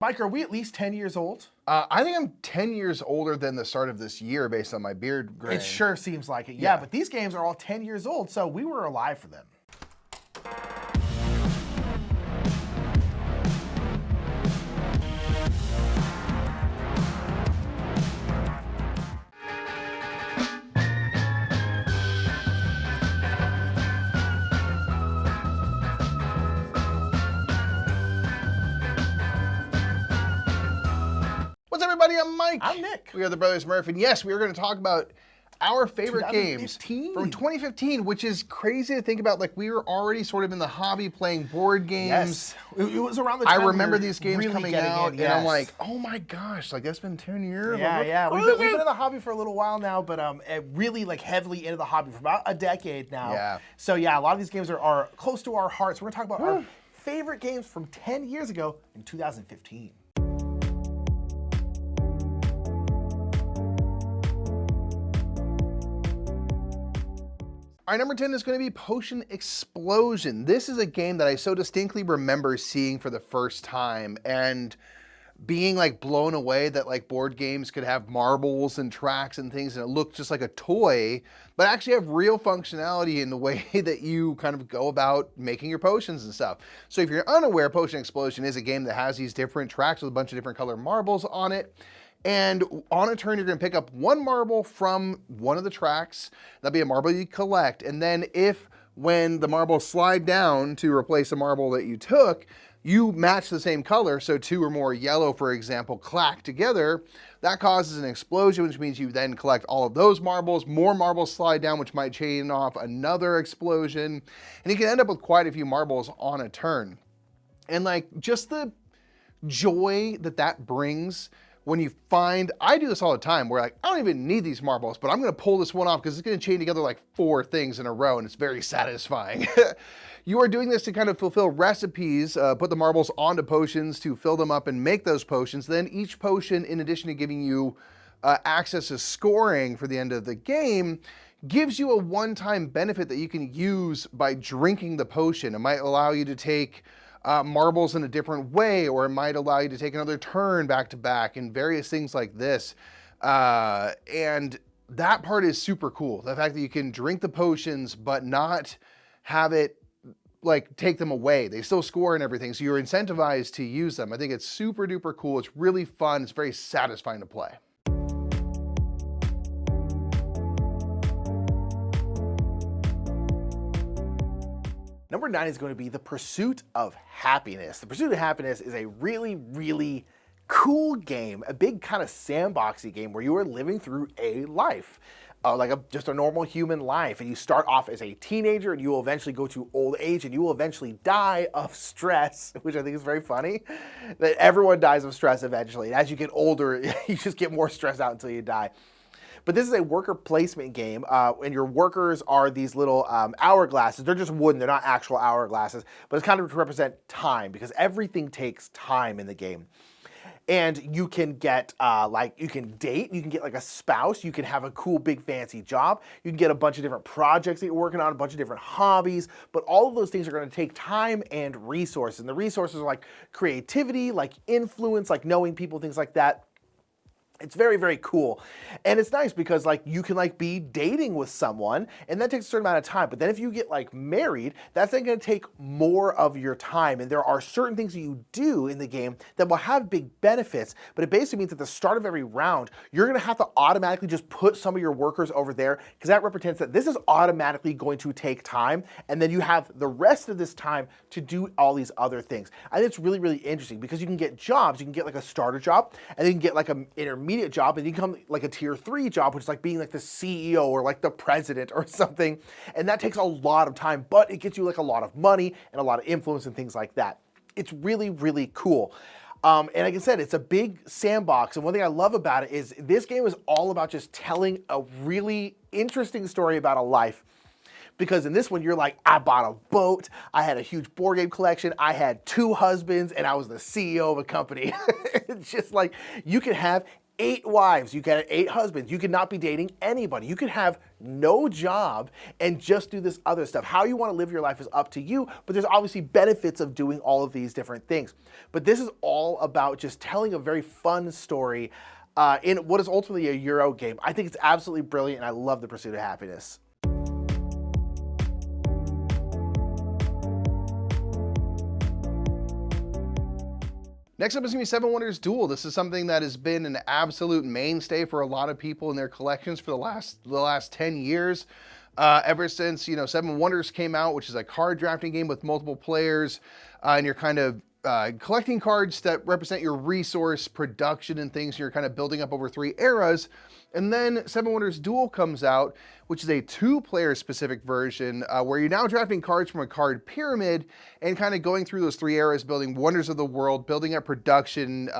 Mike, are we at least 10 years old? I think I'm 10 years older than the start of this year based on my beard gray. It sure seems like it, yeah. But these games are all 10 years old, so we were alive for them. What's up, everybody? I'm Mike. I'm Nick. We are the Brothers Murph, and yes, we are going to talk about our favorite games from 2015, which is crazy to think about. Like, we were already sort of in the hobby playing board games. Yes, it was around the time I remember these games really coming out, and I'm like, oh my gosh, like that's been 10 years. Yeah, we've been in the hobby for a little while now, but really like heavily into the hobby for about a decade now. Yeah. So yeah, a lot of these games are close to our hearts. We're going to talk about our favorite games from 10 years ago in 2015. Our number 10 is going to be Potion Explosion. This is a game that I so distinctly remember seeing for the first time and being like blown away that like board games could have marbles and tracks and things and it looked just like a toy, but actually have real functionality in the way that you kind of go about making your potions and stuff. So if you're unaware, Potion Explosion is a game that has these different tracks with a bunch of different color marbles on it. And on a turn, you're going to pick up one marble from one of the tracks. That'll be a marble you collect. And then when the marbles slide down to replace a marble that you took, you match the same color. So two or more yellow, for example, clack together. That causes an explosion, which means you then collect all of those marbles. More marbles slide down, which might chain off another explosion. And you can end up with quite a few marbles on a turn. And like just the joy that brings when you find, I do this all the time, where like, I don't even need these marbles, but I'm gonna pull this one off because it's gonna chain together like 4 things in a row and it's very satisfying. You are doing this to kind of fulfill recipes, put the marbles onto potions to fill them up and make those potions. Then each potion, in addition to giving you access to scoring for the end of the game, gives you a one-time benefit that you can use by drinking the potion. It might allow you to take marbles in a different way, or it might allow you to take another turn back to back and various things like this. And that part is super cool. The fact that you can drink the potions, but not have it like take them away. They still score and everything. So you're incentivized to use them. I think it's super duper cool. It's really fun. It's very satisfying to play. Number 9 is going to be The Pursuit of Happiness. The Pursuit of Happiness is a really, really cool game, a big kind of sandboxy game where you are living through a life, just a normal human life. And you start off as a teenager and you will eventually go to old age and you will eventually die of stress, which I think is very funny, that everyone dies of stress eventually. And as you get older, you just get more stressed out until you die. But this is a worker placement game, and your workers are these little hourglasses. They're just wooden, they're not actual hourglasses, but it's kind of to represent time, because everything takes time in the game. And you can get, you can date, you can get like a spouse, you can have a cool, big, fancy job, you can get a bunch of different projects that you're working on, a bunch of different hobbies, but all of those things are gonna take time and resources. And the resources are like creativity, like influence, like knowing people, things like that. It's very, very cool. And it's nice because like you can like be dating with someone and that takes a certain amount of time. But then if you get like married, that's then gonna take more of your time. And there are certain things that you do in the game that will have big benefits, but it basically means at the start of every round, you're gonna have to automatically just put some of your workers over there because that represents that this is automatically going to take time. And then you have the rest of this time to do all these other things. I think it's really, really interesting because you can get jobs. You can get like a starter job and then you can get like an intermediate job and you become like a tier 3 job, which is like being like the CEO or like the president or something. And that takes a lot of time, but it gets you like a lot of money and a lot of influence and things like that. It's really, really cool. And like I said, it's a big sandbox. And one thing I love about it is this game is all about just telling a really interesting story about a life. Because in this one, you're like, I bought a boat, I had a huge board game collection, I had 2 husbands, and I was the CEO of a company. It's just like, you can have 8 wives, you could have 8 husbands, you could not be dating anybody, you could have no job and just do this other stuff. How you want to live your life is up to you, but there's obviously benefits of doing all of these different things. But this is all about just telling a very fun story in what is ultimately a Euro game. I think it's absolutely brilliant, and I love The Pursuit of Happiness. Next up is going to be Seven Wonders Duel. This is something that has been an absolute mainstay for a lot of people in their collections for the last 10 years. Ever since, Seven Wonders came out, which is a card drafting game with multiple players, and you're kind of collecting cards that represent your resource production and things. You're kind of building up over 3 eras. And then Seven Wonders Duel comes out, which is a 2-player specific version where you're now drafting cards from a card pyramid and kind of going through those 3 eras, building wonders of the world, building up production,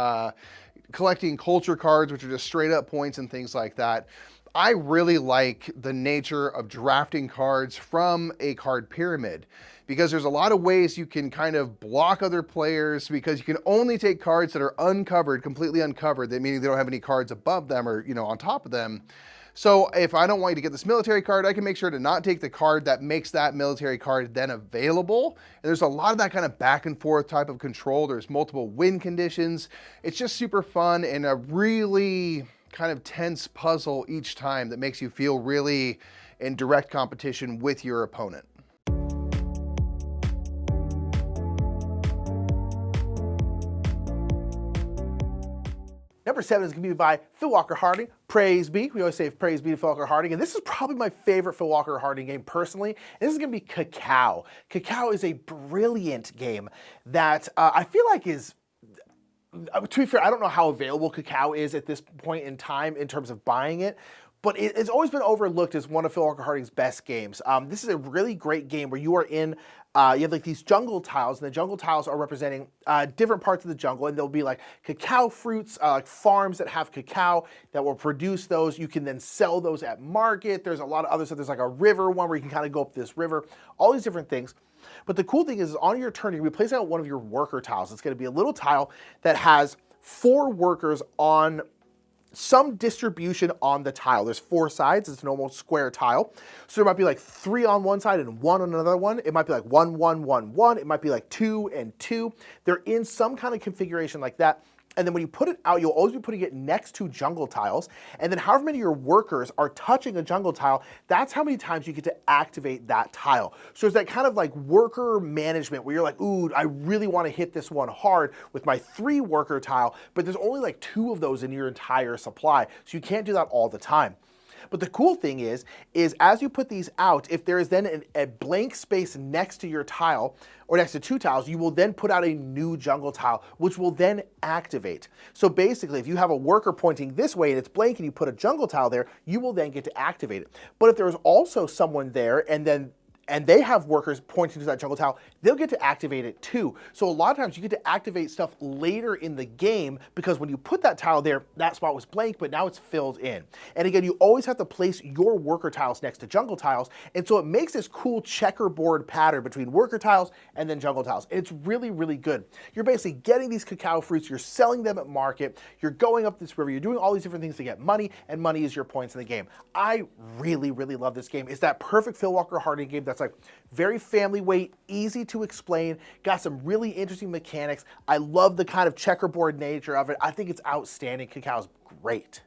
collecting culture cards, which are just straight up points and things like that. I really like the nature of drafting cards from a card pyramid because there's a lot of ways you can kind of block other players because you can only take cards that are uncovered, completely uncovered, meaning they don't have any cards above them or, on top of them. So if I don't want you to get this military card, I can make sure to not take the card that makes that military card then available. And there's a lot of that kind of back and forth type of control. There's multiple win conditions. It's just super fun and a really kind of tense puzzle each time that makes you feel really in direct competition with your opponent. Number 7 is going to be by Phil Walker Harding. Praise be. We always say praise be to Phil Walker Harding. And this is probably my favorite Phil Walker Harding game personally. And this is going to be Cacao. Cacao is a brilliant game that I feel like is, to be fair, I don't know how available Cacao is at this point in time in terms of buying it, but it's always been overlooked as one of Phil Walker Harding's best games. This is a really great game where you are in, you have like these jungle tiles, and the jungle tiles are representing different parts of the jungle, and there'll be like cacao fruits, like farms that have cacao that will produce those. You can then sell those at market. There's a lot of other stuff. There's like a river one where you can kind of go up this river, all these different things. But the cool thing is on your turn, you're going to be placing out one of your worker tiles. It's going to be a little tile that has 4 workers on some distribution on the tile. There's 4 sides. It's a normal square tile. So there might be like 3 on one side and 1 on another one. It might be like 1, 1, 1, 1. It might be like 2 and 2. They're in some kind of configuration like that. And then when you put it out, you'll always be putting it next to jungle tiles. And then however many of your workers are touching a jungle tile, that's how many times you get to activate that tile. So it's that kind of like worker management where you're like, ooh, I really want to hit this one hard with my 3 worker tile, but there's only like 2 of those in your entire supply. So you can't do that all the time. But the cool thing is as you put these out, if there is then a blank space next to your tile or next to 2 tiles, you will then put out a new jungle tile, which will then activate. So basically, if you have a worker pointing this way and it's blank and you put a jungle tile there, you will then get to activate it. But if there's also someone there and they have workers pointing to that jungle tile, they'll get to activate it too. So a lot of times you get to activate stuff later in the game because when you put that tile there, that spot was blank, but now it's filled in. And again, you always have to place your worker tiles next to jungle tiles. And so it makes this cool checkerboard pattern between worker tiles and then jungle tiles. And it's really, really good. You're basically getting these cacao fruits, you're selling them at market, you're going up this river, you're doing all these different things to get money, and money is your points in the game. I really, really love this game. It's that perfect Phil Walker Harding game that's like very family weight, easy to explain, got some really interesting mechanics. I love the kind of checkerboard nature of it. I think it's outstanding. Cacao's great.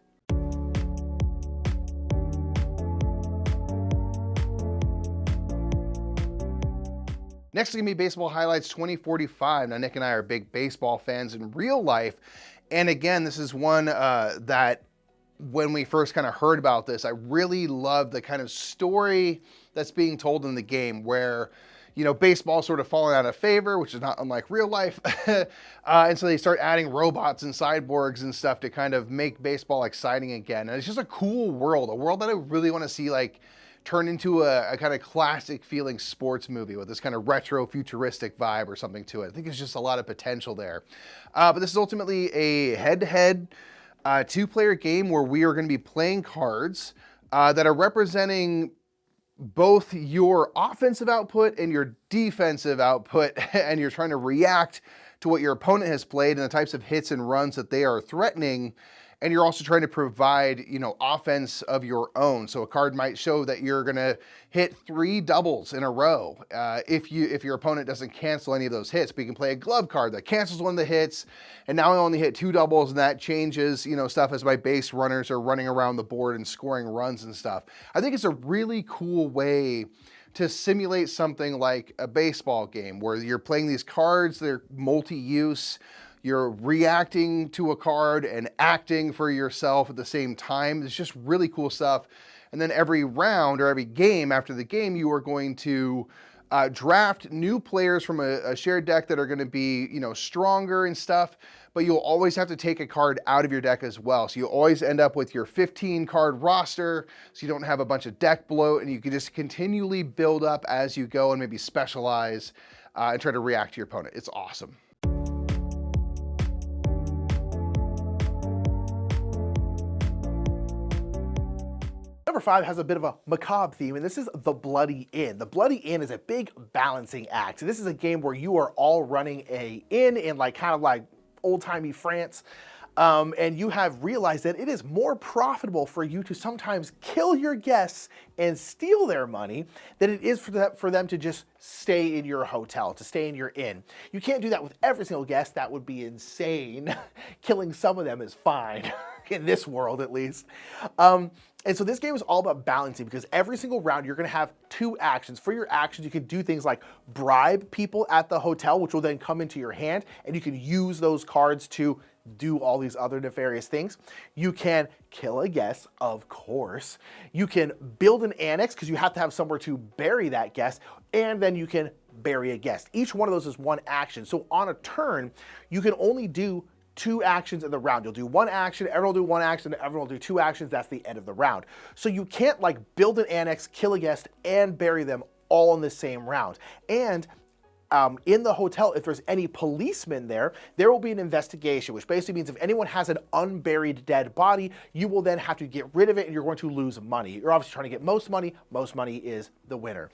Next is going to be Baseball Highlights 2045. Now, Nick and I are big baseball fans in real life. And again, this is one that when we first kind of heard about this, I really loved the kind of story that's being told in the game where, baseball sort of falling out of favor, which is not unlike real life. And so they start adding robots and cyborgs and stuff to kind of make baseball exciting again. And it's just a cool world, a world that I really want to see like turn into a kind of classic feeling sports movie with this kind of retro futuristic vibe or something to it. I think there's just a lot of potential there. But this is ultimately a head-to-head 2-player game where we are going to be playing cards that are representing both your offensive output and your defensive output, and you're trying to react to what your opponent has played and the types of hits and runs that they are threatening. and you're also trying to provide, you know, offense of your own. So a card might show that you're gonna hit 3 doubles in a row if your opponent doesn't cancel any of those hits. But you can play a glove card that cancels one of the hits, and now I only hit 2 doubles, and that changes, you know, stuff as my base runners are running around the board and scoring runs and stuff. I think it's a really cool way to simulate something like a baseball game where you're playing these cards, they're multi-use, you're reacting to a card and acting for yourself at the same time. It's just really cool stuff. And then every round or every game after the game, you are going to draft new players from a shared deck that are going to be, you know, stronger and stuff, but you'll always have to take a card out of your deck as well. So you always end up with your 15 card roster, so you don't have a bunch of deck bloat, and you can just continually build up as you go and maybe specialize and try to react to your opponent. It's awesome. Number 5 has a bit of a macabre theme, and this is the Bloody Inn. The Bloody Inn is a big balancing act. This is a game where you are all running a inn in like kind of like old-timey France, and you have realized that it is more profitable for you to sometimes kill your guests and steal their money than it is for them to just stay in your hotel, to stay in your inn. You can't do that with every single guest. That would be insane. Killing some of them is fine, in this world at least. And so this game is all about balancing, because every single round you're going to have 2 actions. For your actions, you can do things like bribe people at the hotel, which will then come into your hand, and you can use those cards to do all these other nefarious things. You can kill a guest, of course. You can build an annex, because you have to have somewhere to bury that guest, and then you can bury a guest. Each one of those is 1 action. So on a turn, you can only do 2 actions in the round. You'll do 1 action, everyone will do 1 action, everyone will do 2 actions. That's the end of the round. So you can't like build an annex, kill a guest, and bury them all in the same round. And in the hotel, if there's any policemen there, there will be an investigation, which basically means if anyone has an unburied dead body, you will then have to get rid of it, and you're going to lose money. You're obviously trying to get most money. Most money is the winner.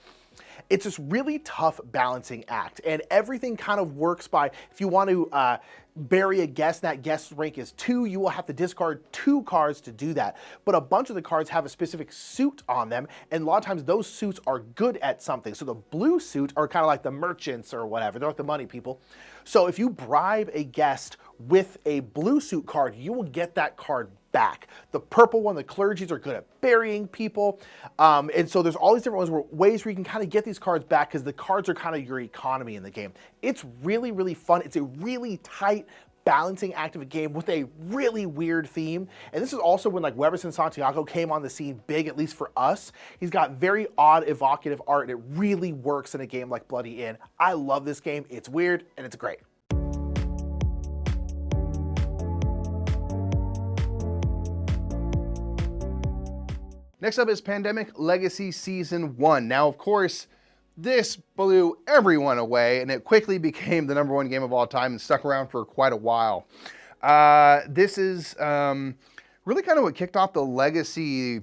It's this really tough balancing act, and everything kind of works by, if you want to bury a guest, that guest's rank is 2, you will have to discard 2 cards to do that. But a bunch of the cards have a specific suit on them, and a lot of times those suits are good at something. So the blue suit are kind of like the merchants or whatever. They're like the money people. So if you bribe a guest with a blue suit card, you will get that card back. The purple one, the clergies, are good at burying people. And so there's all these different ways where you can kind of get these cards back, because the cards are kind of your economy in the game. It's really, really fun. It's a really tight balancing act of a game with a really weird theme. And this is also when like Weberson Santiago came on the scene big, at least for us. He's got very odd, evocative art, and it really works in a game like Bloody Inn. I love this game. It's weird and it's great. Next up is Pandemic Legacy Season 1. Now, of course, this blew everyone away, and it quickly became the #1 game of all time and stuck around for quite a while. This is really kind of what kicked off the Legacy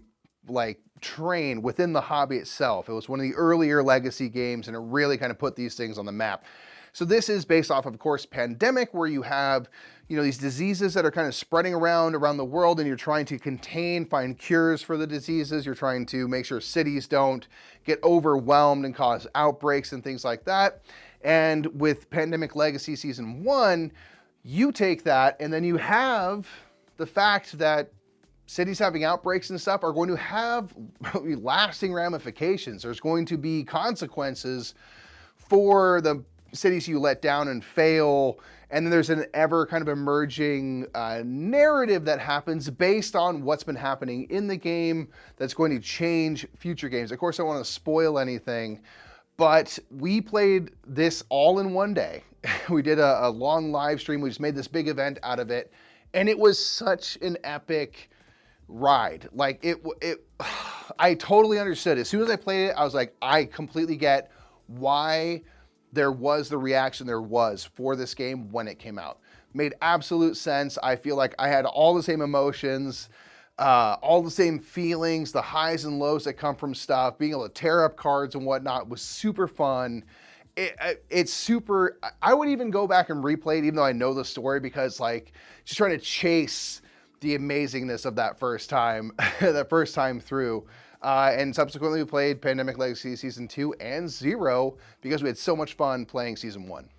train within the hobby itself. It was one of the earlier Legacy games, and it really kind of put these things on the map. So this is based off, of course, Pandemic, where you have, you know, these diseases that are kind of spreading around the world, and you're trying to contain, find cures for the diseases. You're trying to make sure cities don't get overwhelmed and cause outbreaks and things like that. And with Pandemic Legacy Season 1, you take that, and then you have the fact that cities having outbreaks and stuff are going to have lasting ramifications. There's going to be consequences for the cities you let down and fail, and then there's an ever kind of emerging narrative that happens based on what's been happening in the game that's going to change future games. Of course, I don't want to spoil anything, but we played this all in one day. We did a long live stream. We just made this big event out of it, and it was such an epic ride. Like I totally understood. As soon as I played it, I was like, I completely get why there was the reaction there was for this game when it came out. Made absolute sense. I feel like I had all the same emotions, all the same feelings, the highs and lows that come from stuff. Being able to tear up cards and whatnot was super fun. It's super, I would even go back and replay it even though I know the story, because like just trying to chase the amazingness of that first time, that first time through. And subsequently we played Pandemic Legacy Season 2 and 0 because we had so much fun playing Season 1.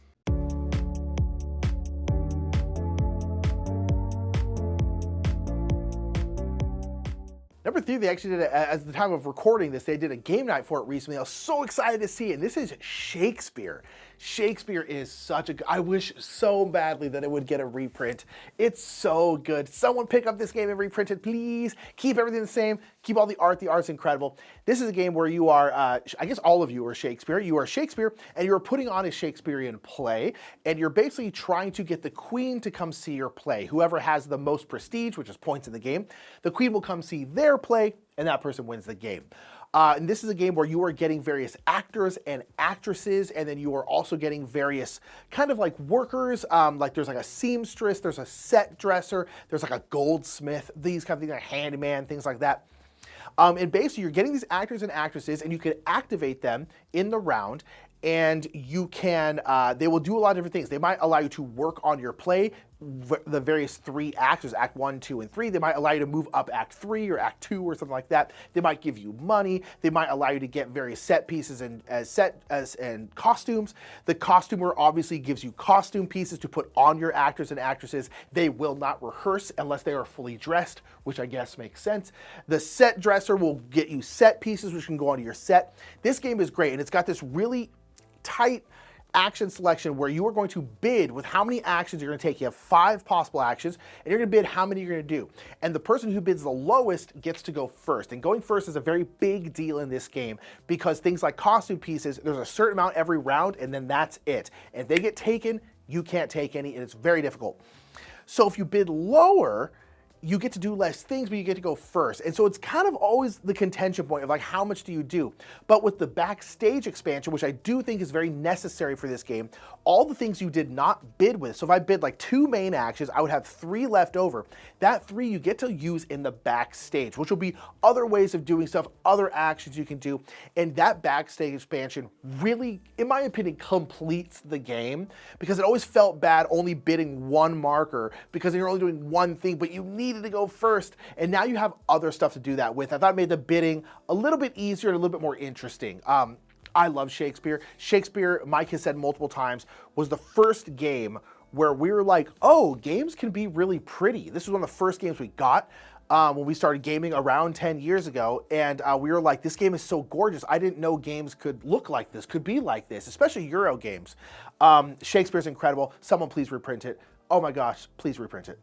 Number 3, they actually did, at the time of recording this, they did a game night for it recently. I was so excited to see it. And this is Shakespeare. Shakespeare is such a good, I wish so badly that it would get a reprint. It's so good. Someone pick up this game and reprint it, please. Keep everything the same. Keep all the art. The art's incredible. This is a game where you are, I guess all of you are Shakespeare. You are Shakespeare, and you're putting on a Shakespearean play, and you're basically trying to get the queen to come see your play. Whoever has the most prestige, which is points in the game, the queen will come see their play, and that person wins the game. And this is a game where you are getting various actors and actresses, and then you are also getting various kind of like workers, like there's like a seamstress, there's a set dresser, there's like a goldsmith, these kind of things, like a handyman, things like that. And basically you're getting these actors and actresses, and you can activate them in the round, and you can, they will do a lot of different things. They might allow you to work on your play, the various 3 acts, there's Act 1, 2, and 3. They might allow you to move up Act 3 or Act 2 or something like that. They might give you money. They might allow you to get various set pieces and and costumes. The costumer obviously gives you costume pieces to put on your actors and actresses. They will not rehearse unless they are fully dressed, which I guess makes sense. The set dresser will get you set pieces which can go onto your set. This game is great, and it's got this really tight action selection where you are going to bid with how many actions you're going to take. You have 5 possible actions, and you're going to bid how many you're going to do. And the person who bids the lowest gets to go first. And going first is a very big deal in this game because things like costume pieces, there's a certain amount every round, and then that's it. And if they get taken, you can't take any, and it's very difficult. So if you bid lower, you get to do less things, but you get to go first. And so it's kind of always the contention point of like, how much do you do? But with the backstage expansion, which I do think is very necessary for this game, all the things you did not bid with. So if I bid like 2 main actions, I would have 3 left over. That 3 you get to use in the backstage, which will be other ways of doing stuff, other actions you can do. And that backstage expansion really, in my opinion, completes the game because it always felt bad only bidding 1 marker because you're only doing 1 thing, but you needed to go first, and now you have other stuff to do that with. I thought it made the bidding a little bit easier and a little bit more interesting. I love Shakespeare. Shakespeare, Mike has said multiple times, was the first game where we were like, oh, games can be really pretty. This was one of the first games we got when we started gaming around 10 years ago, and we were like, this game is so gorgeous. I didn't know games could look like this, could be like this, especially Euro games. Shakespeare's incredible. Someone please reprint it. Oh my gosh, please reprint it.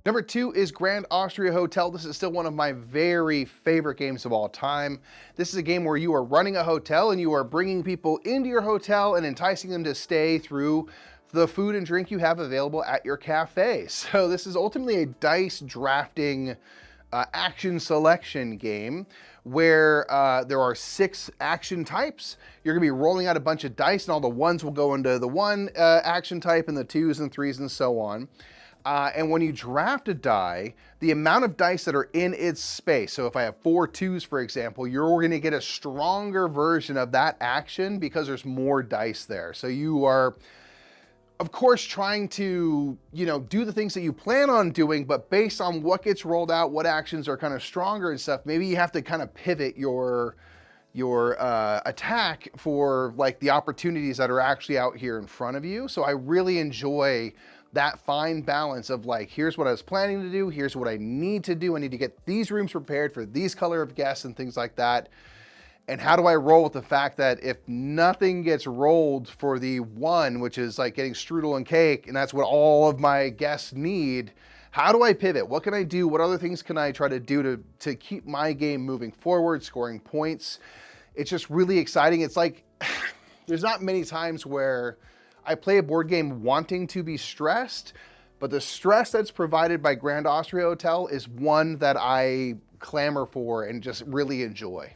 Number 2 is Grand Austria Hotel. This is still one of my very favorite games of all time. This is a game where you are running a hotel and you are bringing people into your hotel and enticing them to stay through the food and drink you have available at your cafe. So this is ultimately a dice drafting action selection game where there are 6 action types. You're gonna be rolling out a bunch of dice, and all the 1s will go into the 1 action type, and the 2s and 3s and so on. And when you draft a die, the amount of dice that are in its space, so if I have 4 2s, for example, you're gonna get a stronger version of that action because there's more dice there. So you are, of course, trying to, do the things that you plan on doing, but based on what gets rolled out, what actions are kind of stronger and stuff, maybe you have to kind of pivot your attack for like the opportunities that are actually out here in front of you. So I really enjoy that fine balance of like, here's what I was planning to do, here's what I need to do. I need to get these rooms prepared for these color of guests and things like that. And how do I roll with the fact that if nothing gets rolled for the 1, which is like getting strudel and cake, and that's what all of my guests need, how do I pivot? What can I do? What other things can I try to do to keep my game moving forward, scoring points? It's just really exciting. It's like, there's not many times where I play a board game wanting to be stressed, but the stress that's provided by Grand Austria Hotel is one that I clamor for and just really enjoy.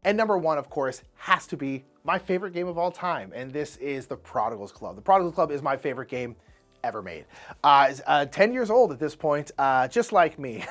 And number 1, of course, has to be my favorite game of all time, and this is The Prodigal's Club. The Prodigal's Club is my favorite game ever made. 10 years old at this point, just like me.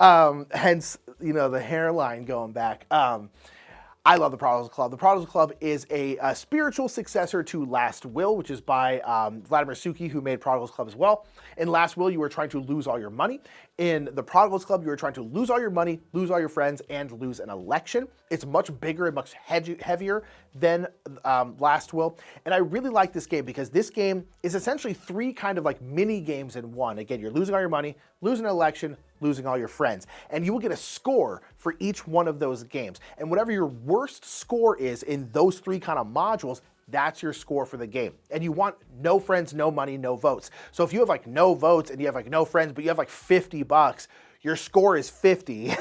Hence, you know, the hairline going back. I love the Prodigals Club. The Prodigals Club is a spiritual successor to Last Will, which is by Vladimir Suki, who made Prodigals Club as well. In Last Will, you were trying to lose all your money. In the Prodigals Club, you were trying to lose all your money, lose all your friends, and lose an election. It's much bigger and much heavier than Last Will. And I really like this game because this game is essentially 3 kind of like mini games in one. Again, you're losing all your money, losing an election, losing all your friends. And you will get a score for each one of those games. And whatever your worst score is in those 3 kind of modules, that's your score for the game. And you want no friends, no money, no votes. So if you have like no votes and you have like no friends, but you have like $50, your score is 50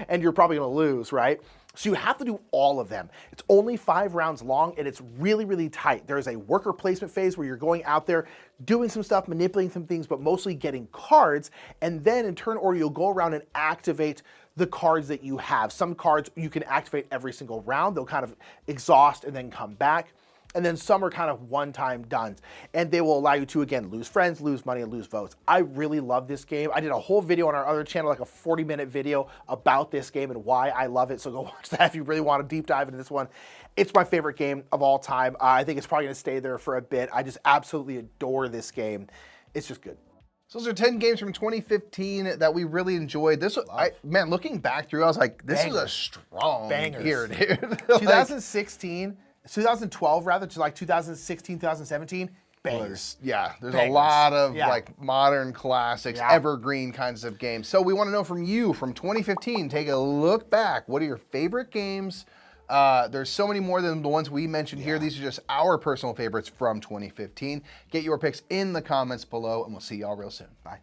and you're probably gonna lose, right? So you have to do all of them. It's only 5 rounds long and it's really, really tight. There's a worker placement phase where you're going out there, doing some stuff, manipulating some things, but mostly getting cards. And then in turn order, you'll go around and activate the cards that you have. Some cards you can activate every single round. They'll kind of exhaust and then come back. And then some are kind of one-time done. And they will allow you to, again, lose friends, lose money, and lose votes. I really love this game. I did a whole video on our other channel, like a 40-minute video about this game and why I love it. So go watch that if you really want to deep dive into this one. It's my favorite game of all time. I think it's probably going to stay there for a bit. I just absolutely adore this game. It's just good. So those are 10 games from 2015 that we really enjoyed. This, man, looking back through, I was like, this is a strong year, dude. 2016... 2012 rather, to like 2016, 2017, bangers. There's a lot of like modern classics, evergreen kinds of games. So we want to know from you from 2015, take a look back. What are your favorite games? There's so many more than the ones we mentioned here. These are just our personal favorites from 2015. Get your picks in the comments below and we'll see y'all real soon. Bye.